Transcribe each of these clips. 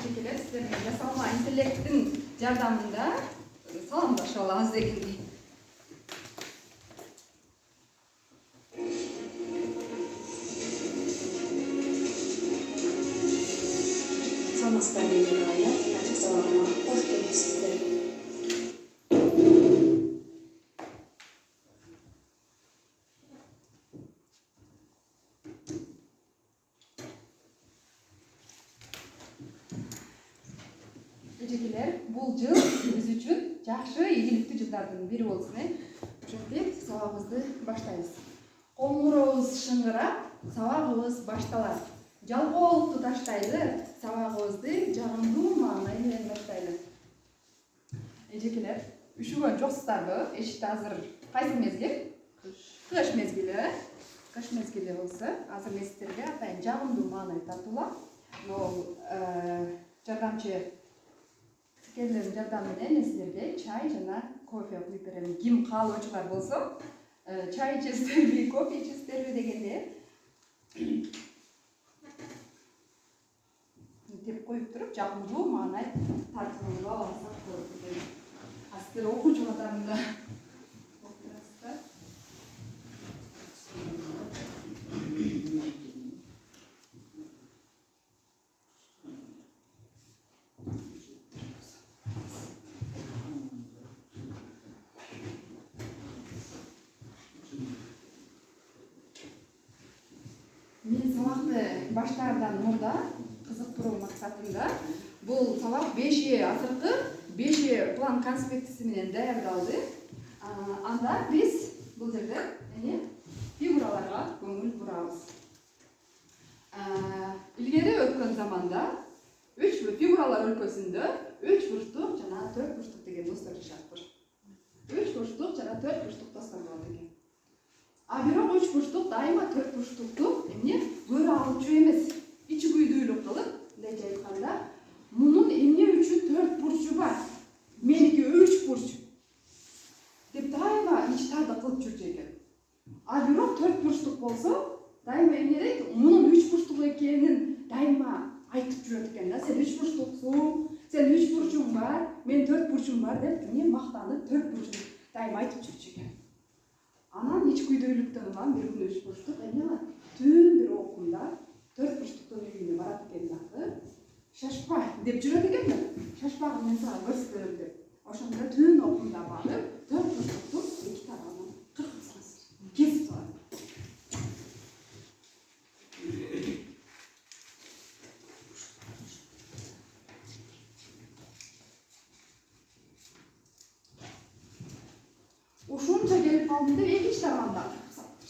Teşekkürler. Sizlerin жасалма интеллекттің жардамында саламдашып аламыз дегендей. Sanatlar Dünya'ya açık sağlama hoş geldiniz. Ежекелер, бұл жыл біз үшін жақсы игілікті жылдардың бірі болсын. Ошентип сабагыбызды баштайбыз. Коңгурообуз шыңгырап, сабагыбыз башталат. Жалкоолукту таштайлы, сабагыбызды жагымдуу маанай менен баштайлы. Ежекелер, үшүгөн жоксуздарбы? Эшикте азыр кайсы мезгил? Кыш мезгили. Кыш мезгили болсо, азыр мен сиздерге атайын жагымдуу маанай тартуулап, жардамчы сикерлердин жардамы менен силерге чай жана кофе куюп берем. Ким каалоочулар болсо, чай ичесиздерби, кофе ичесиздерби дегенде деп коюп туруп, жагымдуу маанай тартууну алсак болот экен. Сиздер окуучу катарында окуп турасыздар. Мен сабакты баштаардан мурда кызыктыруу максатында бул сабак 5 азыркы 5 план конспектиси менен даярдалды. Анда биз бул жерде фигураларга көңүл бурабыз. Илгери өткөн заманда 3 фигуралар өлкөсүндө 3 бурчтук жана 4 бурчтук деген достор жашашпыр. 3 бурчтук жана 4 бурчтук достор болот экен. Бирок 3 бурчтук дайыма 4 бурчтукту көрө алчу эмес. Ичи күйдүүлүк кылып, мындайча айтканда, мунун эмне үчүн 4 бурчу бар? Меники 3 бурч. Деп дайыма ич тарды кылып жүрчү экен. Бирок 4 бурчтук болсо, дайыма эмне дейт? Мунун 3 бурчтук экенин дайыма айтып жүрөт экен да. Сен 3 бурчтуксуң, сен 3 бурчуң бар, мен 4 бурчум бар деп, мактанып 4 бурчун дайыма айтып жүрчү экен. Анан ич күйдүүлүктөн улам бир күнү 3 бурчтук түн бир окумда 4 бурчтуктун үйүнө барат экен дагы. Шашпа деп жүрөт экен да. Шашпагын мен сага көрсөтүп берем деп. Ошондо түн окумда барып 4 бурчтуктун эки тарабынан кыркып салат. Кесип салат. Ушунча келип калдым деп экинчи тарабында кыркып салат.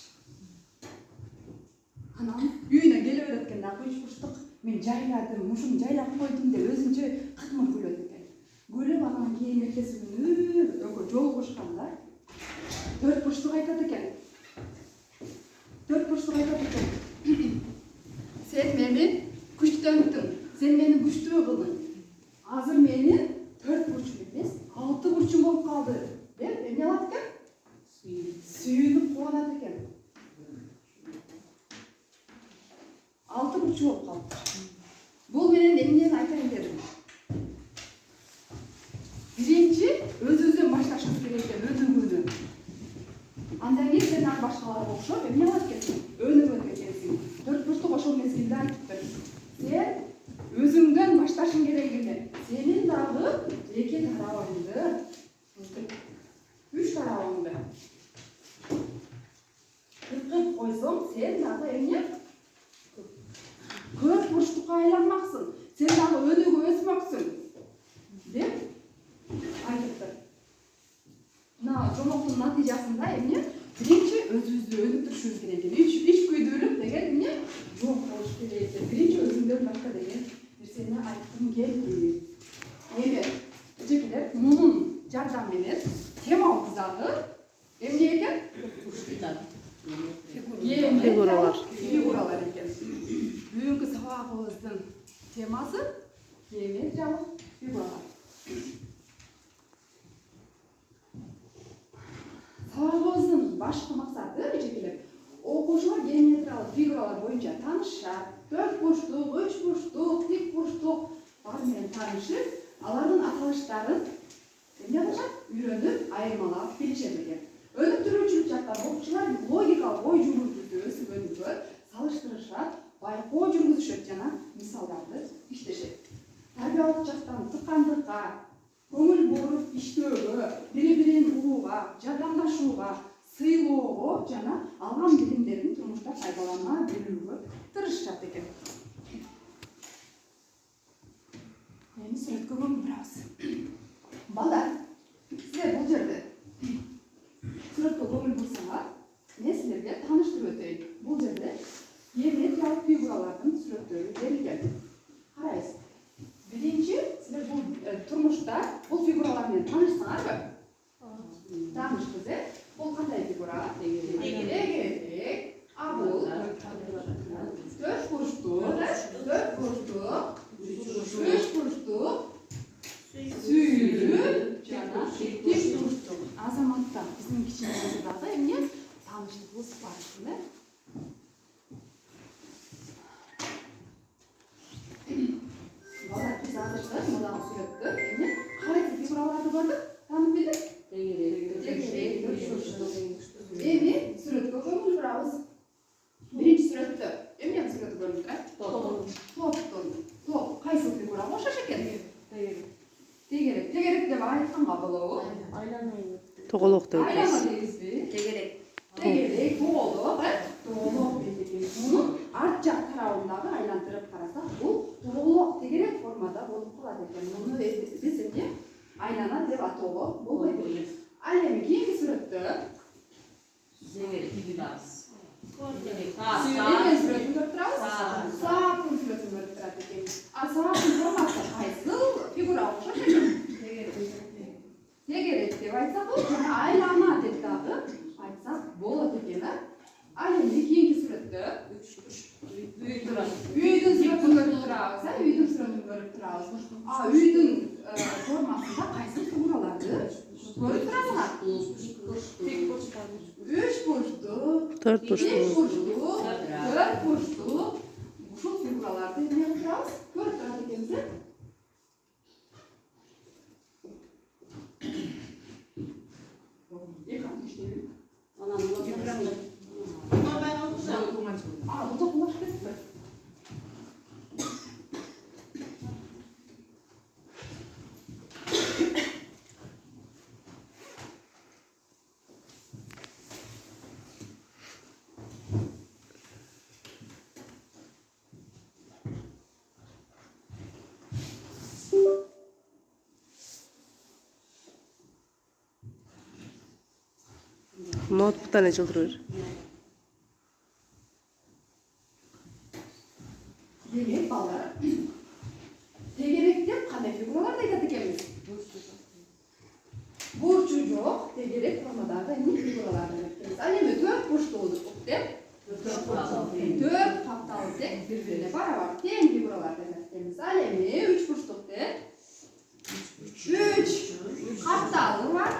Анан үйүнө келе берет экен дагы 3 бурчтук. Мен жайладым, ушуну жайлап койдум деп өзүнчө кытмыр күлөт экен. Күлүп анан кийин эртеси күнү экөө жолугушканда 4 бурчтук айтат экен. 4 бурчтук айтат экен. Сен мени күчтөнттүң, сен мени күчтүү кылдың. Азыр мени 4 бурчум эмес, 6 бурчум болуп калды деп эмне кылат экен? Сүйүнүп кубанат экен. 6 бурчу болуп калды. Бул менен эмнени айтайын дедим? Биринчи өзүбүздөн башташыбыз керек экен, өнүгүүнү. Андан кийин сен башкаларга окшоп эмне кылат экенсиң? Өнүгөт экенсиң. 4 бурчтук ошол мезгилде айтыптыр. Сен өзүңдөн башташың керек экен. Сенин дагы эки тарабыңды, 3 тарабыңды кыркып койсоң, сен дагы эмне? Көп бурчтукка айланмаксың. Сен дагы өнүгүп өсмөксүң деп айтыптыр. Мына жомоктун натыйжасында эмне? Биринчи өзүбүздү өнүктүрүшүбүз керек экен. Ич күйдүүлүк деген эмне? Жок болуш керек экен. Биринчи өзүңдөн башка деген нерсени айткым келди. Эми, эжекелер, мунун жардам менен темабыз дагы эмне экен? Фигуралар экен. Бүгүнкү сабагыбыздын темасы кемет жабык фигуралар. Сабагыбыздын башкы максаты эжекелер окуучулар геометриялык фигуралар боюнча таанышат. 4 бурчтук, 3 бурчтук, тик бурчтук бар менен таанышып, алардын аталыштарын эмне кылышат? Үйрөнүп, айырмалап билишет экен. Өнүктүрүүчүлүк жактан окуучулар логикалык ой жүгүртүүдө өсүгөнгө салыштырышат, байкоо жүргүзүшөт жана мисалдарды иштешет. Тарбиялык жактан тыкандыкка, көңүл буруп иштөөгө, бири-бирин угууга, жардамдашууга, сыйлоого жана алган билимдерин турмушта пайдалана билүүгө тырышышат экен. Эми сүрөткө көңүл бурабыз. Балдар, силер бул жерде сүрөткө көңүл бурсаңар, мен силерге тааныштырып өтөйүн. Бул жерде геометриялык фигуралардын сүрөттөрү берилген. Карайсыз. Биринчи, силер бул турмушта бул фигуралар менен таанышсаңарбы? Таанышпыз, бул кандай фигура? Тегерек. А бул төрт бурчтук, үч бурчтук, сүйрүп жана тик бурчтук. Азаматтар, биздин кичинекей дагы эмне тааныштыгыбыз бар, э? Балдар, биз азыркы мындай сүрөттө эмне кайсы фигураларды көрдүк? Таанып билдик? Эми сүрөткө көңүл бурабыз. Биринчи сүрөттө эмне сүрөтү көрүнүп турат? Топ. Кайсы фигурага окшош экен? Тегерек. Тегерек деп айтканга болобу? Тоголок деп Айлана дейбизби? Тегерек, тоголок, тоголок дейт экен. Муну арт жак тарабындагы айлантырып карасак, бул тоголок тегерек формада болуп калат экен. Муну биз эмне айлана деп атоого болбойт экен. Ал эми кийинки сүрөттө эмненин сүрөтүн көрүп турабыз? Сааттын сүрөтүн көрүп турат экен. А сааттын формасы кайсыл фигурага окшош экен? Тегерек деп айтсак, жана айлана деп дагы айтсак болот экен, а? Ал эми кийинки сүрөттө үйдүн сүрөтүн көрүп турабыз, үйдүн сүрөтүн көрүп турабыз. А үйдүн формасында кайсы фигураларды көрүп турасыңар? Үч бурчтук, төрт беш бурчтук, бурчтук, төрт бурчтук. Ушул фигураларды эмне кылып турабыз? Көрүп турат экенбиз, э? Экран иштейби? Бул жак улашып кетипти. ноутбукта не жылдырыр? Демек, балдар, тегерек деп кандай фигураларды айтат экенбиз? Бурчу жок, тегерек формадагы эмне фигураларды айтат экенбиз? Ал эми төрт бурчтуулук деп, төрт капталып деп, бири-бирине барабар тең фигураларды айтат экенбиз. Ал эми үч бурчтук деп, үч капталы бар,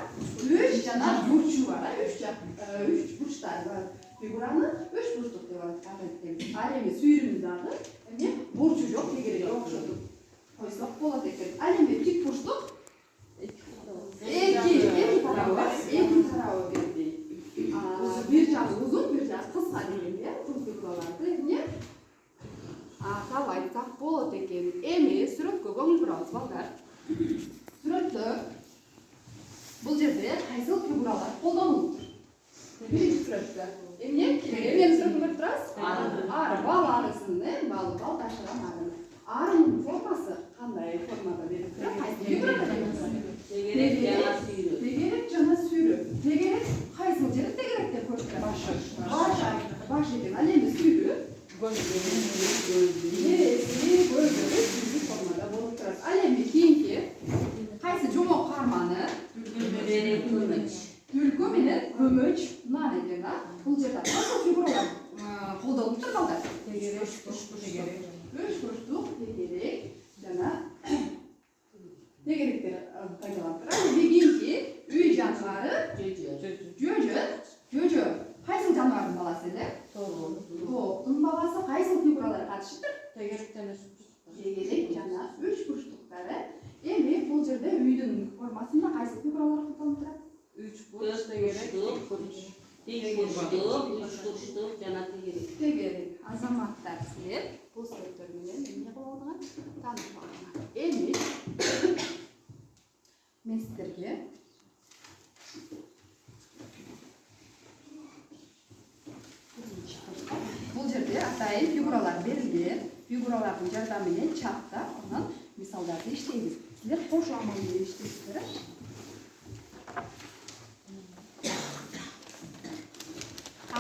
үч жана бурчу бар, үч бурчтар бар. Фигураны үч бурчтук деп атат экенбиз. Ал эми сүйрүмү дагы эмне бурчу жок, тегерекке окшотуп койсок болот экен. Ал эми тик бурчтук эки тарабы бирдей. Бир жагы узун, бир жагы кыска дегенде, ушул фигураларды эмне атап айтсак болот экен. Эми сүрөткө көңүл бурабыз, балдар. Сүрөттө бул жерде кайсыл фигуралар колдонулуптур? Биринчи сүрөттө эмне сүрөтүн көрүп турабыз? Ары, бал арысын, бал ташыган арын. Арынын формасы кандай формада деп турат? Кайсы фигурада деп турат? Тегерек жана сүйрү. Тегерек кайсыл жери тегерек деп көрүп турат? Баш экен. Ал эми сүйрү гөлдөрү формада болуп турат. Ал эми кийинки кайсы жомок карманы? Түлкү менен Демек, бұл жерде үйдің формасында қайсы фигуралар қолданылып тұрады? 3 burç тегерек, жана тегерек. Тегерек азаматтар сілер бұл сөздерменен не қылып алдыңар? Танып алдыңар. Емес мен сіздерге бұл жерде атайын фигуралар берілген. Фигуралардың жардамымен чатта онан мисалдарды иштейбиз. Сіздер қошу амалымен иштейсіздер.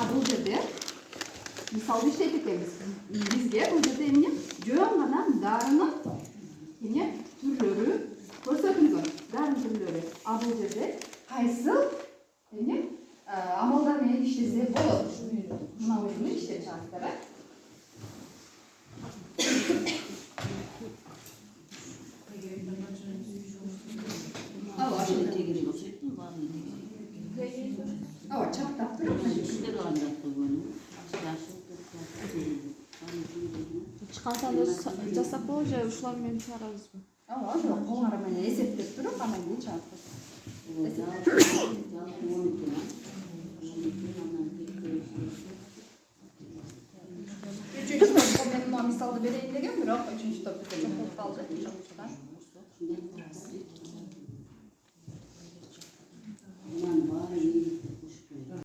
Бұл жерде мисалды иштейт экенбиз. Бизге бұл жерде эмне? Жөн гана дарынын түрлөрү көрсөтүлгөн. Дарын түрлөрү. Бұл жерде кайсы амалдар менен иштесе болот. Мына өзүнү иштеп чыгасыздар. Чаттап туруп. Ешқандай жасап болу же ушулар менен чыгарабызбы? Жок, колуңар менен эсептеп туруп, анан кийин чыгып Үчүнчү топ мен мисалды берейин деген, бирок үчүнчү топ жок болуп калды.